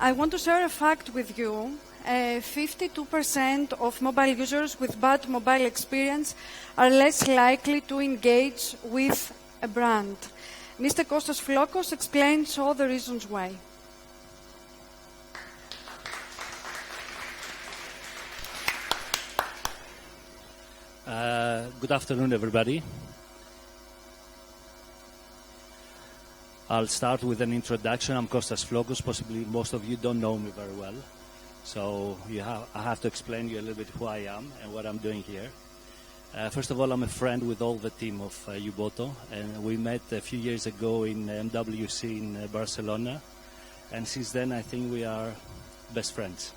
I want to share a fact with you. 52% of mobile users with bad mobile experience are less likely to engage with a brand. Mr. Kostas Flokos explains all the reasons why. Good afternoon, everybody. I'll start with an introduction. I'm Kostas Flokos. Possibly most of you don't know me very well. So I have to explain you a little bit who I am and what I'm doing here. First of all, I'm a friend with all the team of Yuboto, and we met a few years ago in MWC in Barcelona, and since then I think we are best friends.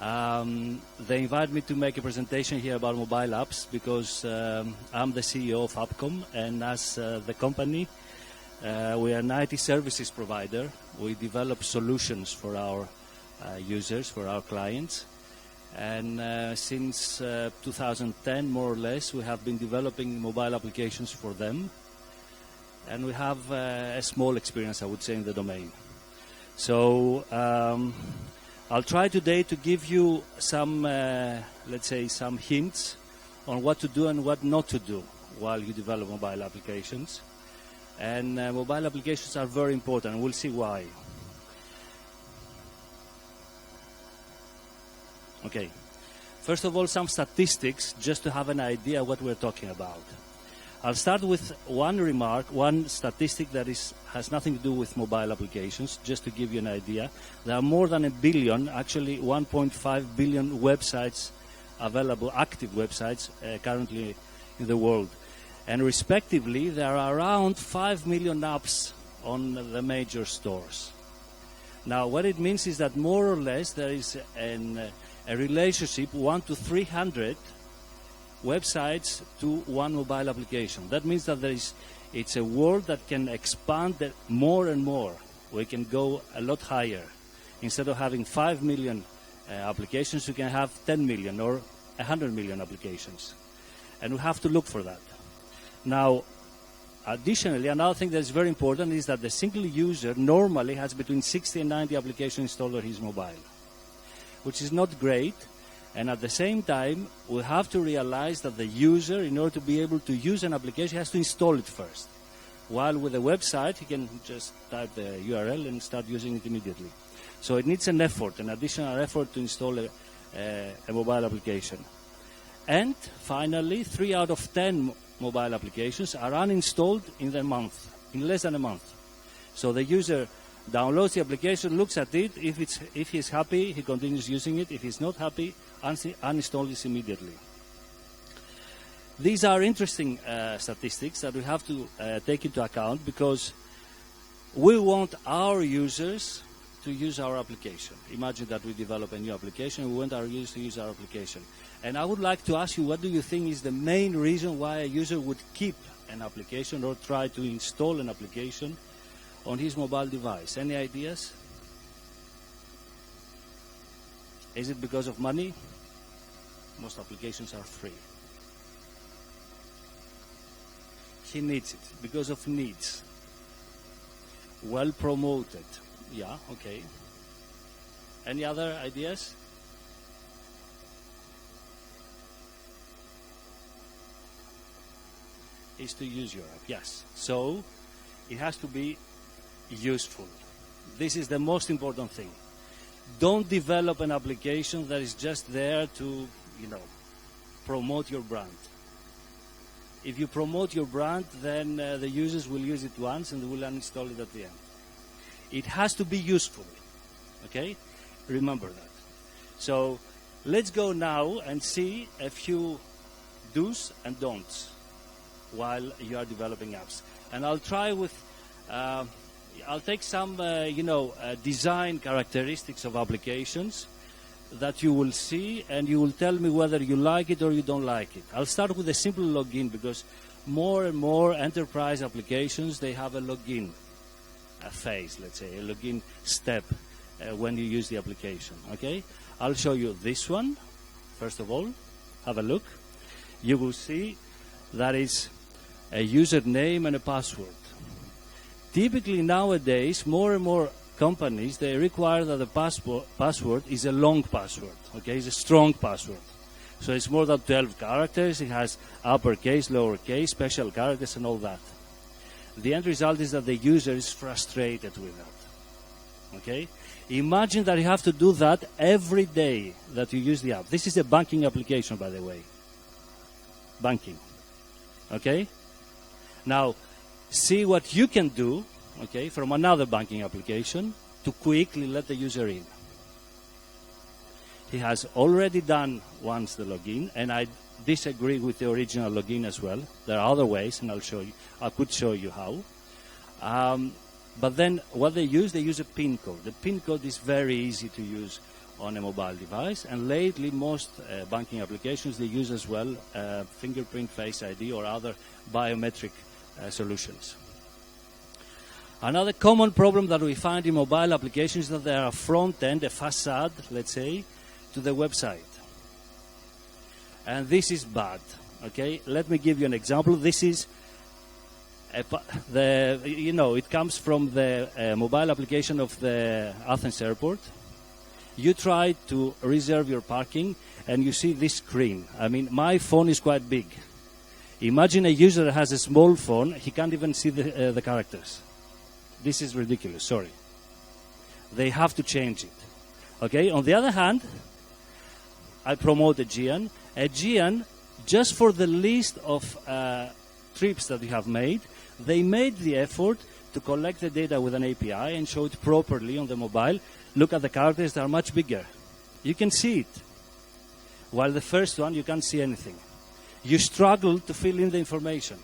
They invited me to make a presentation here about mobile apps because I'm the CEO of UpCom, and as the company, we are an IT services provider. We develop solutions for our users, for our clients, and since 2010 more or less we have been developing mobile applications for them, and we have a small experience, I would say, in the domain. So I'll try today to give you some let's say some hints on what to do and what not to do while you develop mobile applications, and mobile applications are very important, and we'll see why. Okay, first of all, some statistics just to have an idea what we're talking about. I'll start with one remark, one statistic that has nothing to do with mobile applications, just to give you an idea. There are more than 1 billion, actually 1.5 billion websites available, active websites currently in the world. And respectively, there are around 5 million apps on the major stores. Now, what it means is that more or less there is a relationship 1 to 300 websites to one mobile application. That means that it's a world that can expand more and more. We can go a lot higher. Instead of having 5 million applications, you can have 10 million or 100 million applications. And we have to look for that. Now, additionally, another thing that is very important is that the single user normally has between 60 and 90 applications installed on his mobile, which is not great. And at the same time, we have to realize that the user, in order to be able to use an application, has to install it first. While with a website, he can just type the URL and start using it immediately. So it needs an effort, an additional effort to install a mobile application. And finally, 3 out of 10 mobile applications are uninstalled in less than a month. So the user downloads the application, looks at it. If he's happy, he continues using it. If he's not happy, uninstall this immediately. These are interesting statistics that we have to take into account, because we want our users to use our application. Imagine that we develop a new application. We want our users to use our application. And I would like to ask you, what do you think is the main reason why a user would keep an application or try to install an application on his mobile device? Any ideas? Is it because of money? Most applications are free. He needs it because of needs. Well promoted. Yeah, okay. Any other ideas? Is to use your app. Yes. So it has to be useful. This is the most important thing. Don't develop an application that is just there to, promote your brand. If you promote your brand, then the users will use it once and they will uninstall it at the end. It has to be useful. Okay? Remember that. So let's go now and see a few do's and don'ts while you are developing apps. And I'll try with I'll take some, design characteristics of applications that you will see, and you will tell me whether you like it or you don't like it. I'll start with a simple login, because more and more enterprise applications, they have a login phase, let's say, a login step when you use the application. Okay? I'll show you this one. First of all, have a look. You will see that is a username and a password. Typically nowadays, more and more companies, they require that the password is a long password, okay? It's a strong password. So it's more than 12 characters. It has uppercase, lowercase, special characters, and all that. The end result is that the user is frustrated with that, okay? Imagine that you have to do that every day that you use the app. This is a banking application, by the way. Banking, okay? Now, see what you can do, okay, from another banking application to quickly let the user in. He has already done once the login, and I disagree with the original login as well. There are other ways, and I'll show you. I could show you how. But then what they use a PIN code. The PIN code is very easy to use on a mobile device, and lately most banking applications, they use as well fingerprint, Face ID, or other biometric solutions. Another common problem that we find in mobile applications is that there are front end, a facade, let's say, to the website. And this is bad, okay? Let me give you an example. This is, it comes from the mobile application of the Athens Airport. You try to reserve your parking, and you see this screen. I mean, my phone is quite big. Imagine a user that has a small phone. He can't even see the characters. This is ridiculous, sorry. They have to change it. Okay, on the other hand, I promote Aegean. Aegean, just for the list of trips that you have made, they made the effort to collect the data with an API and show it properly on the mobile. Look at the characters, they are much bigger. You can see it. While the first one, you can't see anything. You struggle to fill in the information.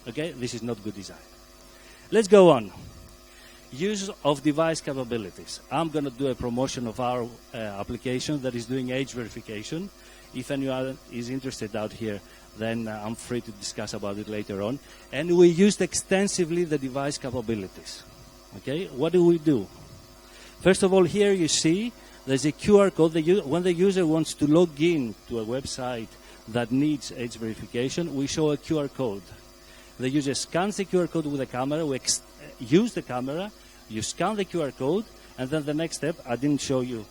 Okay, this is not good design. Let's go on. Use of device capabilities. I'm going to do a promotion of our application that is doing age verification. If anyone is interested out here, then I'm free to discuss about it later on. And we used extensively the device capabilities. Okay, what do we do? First of all, here you see there's a QR code. When the user wants to log in to a website that needs age verification, we show a QR code. The user scans the QR code with the camera. We use the camera. You scan the QR code, and then the next step. I don't show you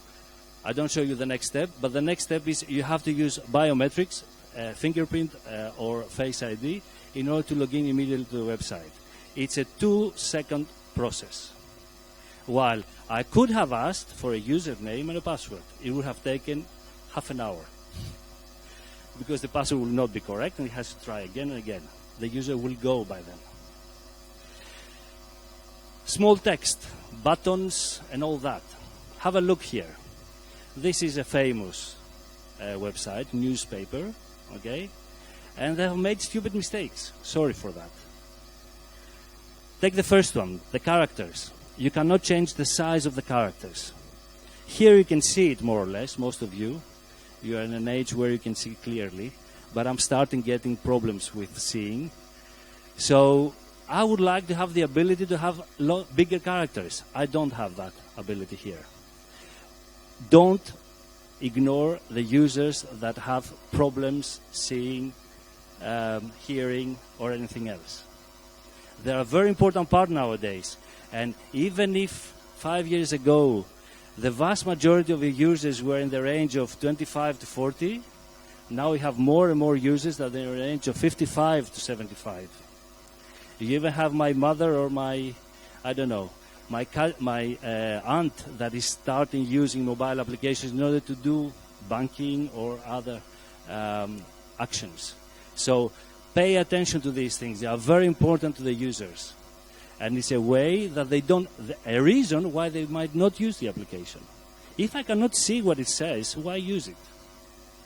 the next step, but the next step is you have to use biometrics, fingerprint or Face ID, in order to log in immediately to the website. It's a 2-second process. While I could have asked for a username and a password, it would have taken half an hour because the password will not be correct, and it has to try again and again. The user will go by then. Small text, buttons, and all that. Have a look here. This is a famous website, newspaper, okay? And they have made stupid mistakes. Sorry for that. Take the first one, the characters. You cannot change the size of the characters. Here you can see it more or less, most of you. You are in an age where you can see clearly. But I'm starting getting problems with seeing. So I would like to have the ability to have bigger characters. I don't have that ability here. Don't ignore the users that have problems seeing, hearing, or anything else. They're a very important part nowadays. And even if 5 years ago, the vast majority of the users were in the range of 25 to 40, now we have more and more users that are in the range of 55 to 75. You even have my mother or my aunt that is starting using mobile applications in order to do banking or other actions. So pay attention to these things. They are very important to the users. And it's a way that a reason why they might not use the application. If I cannot see what it says, why use it?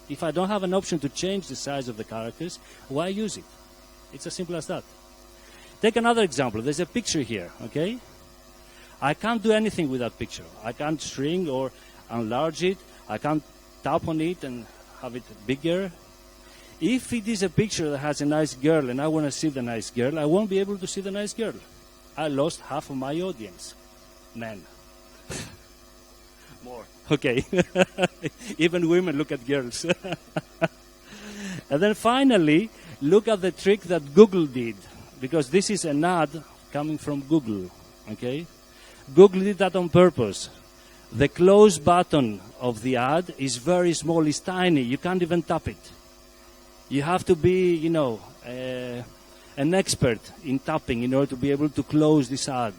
If I don't have an option to change the size of the characters, why use it? It's as simple as that. Take another example. There's a picture here, okay? I can't do anything with that picture. I can't shrink or enlarge it. I can't tap on it and have it bigger. If it is a picture that has a nice girl and I want to see the nice girl, I won't be able to see the nice girl. I lost half of my audience. Men. More. Okay. Even women look at girls. And then finally, look at the trick that Google did. Because this is an ad coming from Google. Okay? Google did that on purpose. The close button of the ad is very small, it's tiny. You can't even tap it. You have to be, an expert in tapping in order to be able to close this ad.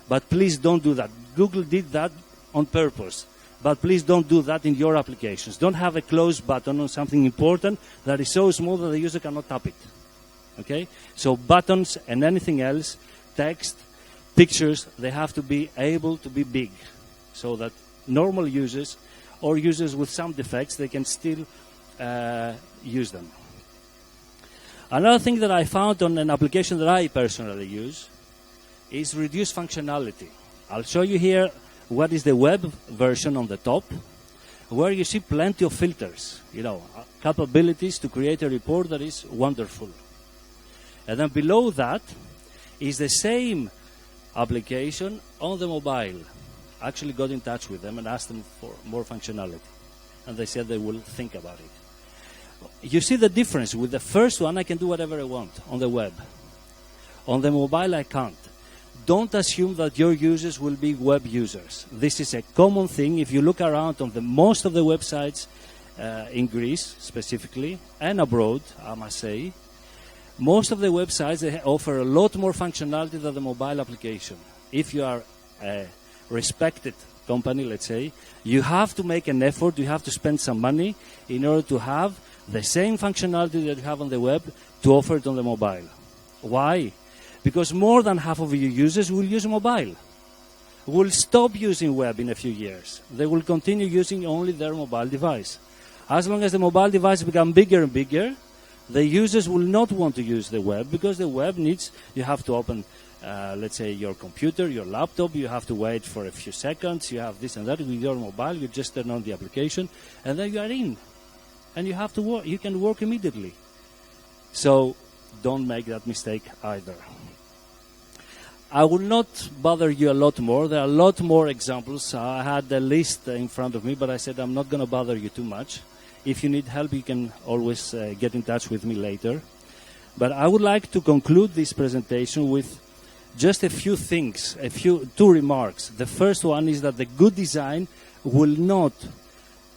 But please don't do that. Google did that on purpose. But please don't do that in your applications. Don't have a close button on something important that is so small that the user cannot tap it. Okay? So buttons and anything else, text, pictures, they have to be able to be big so that normal users or users with some defects, they can still use them. Another thing that I found on an application that I personally use is reduced functionality. I'll show you here what is the web version on the top, where you see plenty of filters, capabilities to create a report that is wonderful. And then below that is the same application on the mobile. I actually got in touch with them and asked them for more functionality. And they said they will think about it. You see the difference. With the first one, I can do whatever I want on the web. On the mobile, I can't. Don't assume that your users will be web users. This is a common thing. If you look around on most of the websites in Greece, specifically, and abroad, I must say, most of the websites, they offer a lot more functionality than the mobile application. If you are a respected company, let's say, you have to make an effort, you have to spend some money in order to have the same functionality that you have on the web to offer it on the mobile. Why? Because more than half of your users will use mobile. Will stop using web in a few years. They will continue using only their mobile device. As long as the mobile device becomes bigger and bigger, the users will not want to use the web because the web needs, you have to open, let's say, your computer, your laptop, you have to wait for a few seconds, you have this and that. With your mobile, you just turn on the application, and then you are in. And you have to work, you can work immediately. So don't make that mistake either. I will not bother you a lot more. There are a lot more examples. I had a list in front of me, but I said I'm not going to bother you too much. If you need help, you can always get in touch with me later. But I would like to conclude this presentation with just a few things, two remarks. The first one is that the good design will not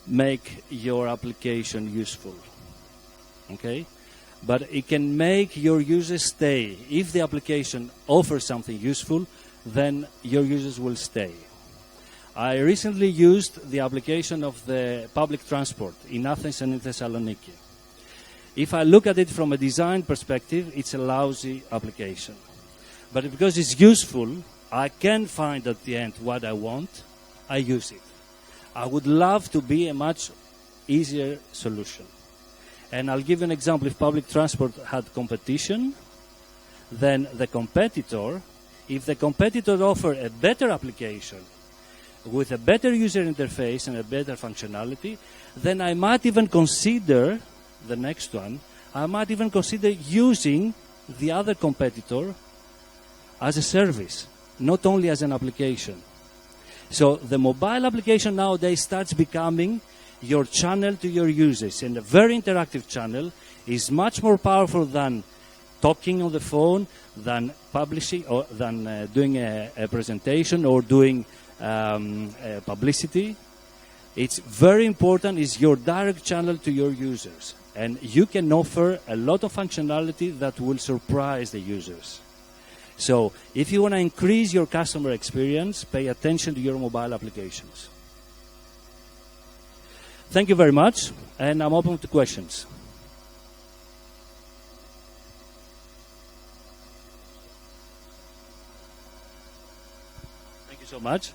make your application useful. Okay? But it can make your users stay. If the application offers something useful, then your users will stay. I recently used the application of the public transport in Athens and in Thessaloniki. If I look at it from a design perspective, it's a lousy application. But because it's useful, I can find at the end what I want, I use it. I would love to be a much easier solution. And I'll give you an example. If public transport had competition, then the competitor, if the competitor offered a better application with a better user interface and a better functionality, then I might even consider the next one. I might even consider using the other competitor as a service, not only as an application. So the mobile application nowadays starts becoming your channel to your users, and a very interactive channel is much more powerful than talking on the phone, than publishing, or than doing a presentation or doing publicity. It's very important, is your direct channel to your users, and you can offer a lot of functionality that will surprise the users. So if you want to increase your customer experience, pay attention to your mobile applications. Thank you very much, and I'm open to questions. Thank you so much.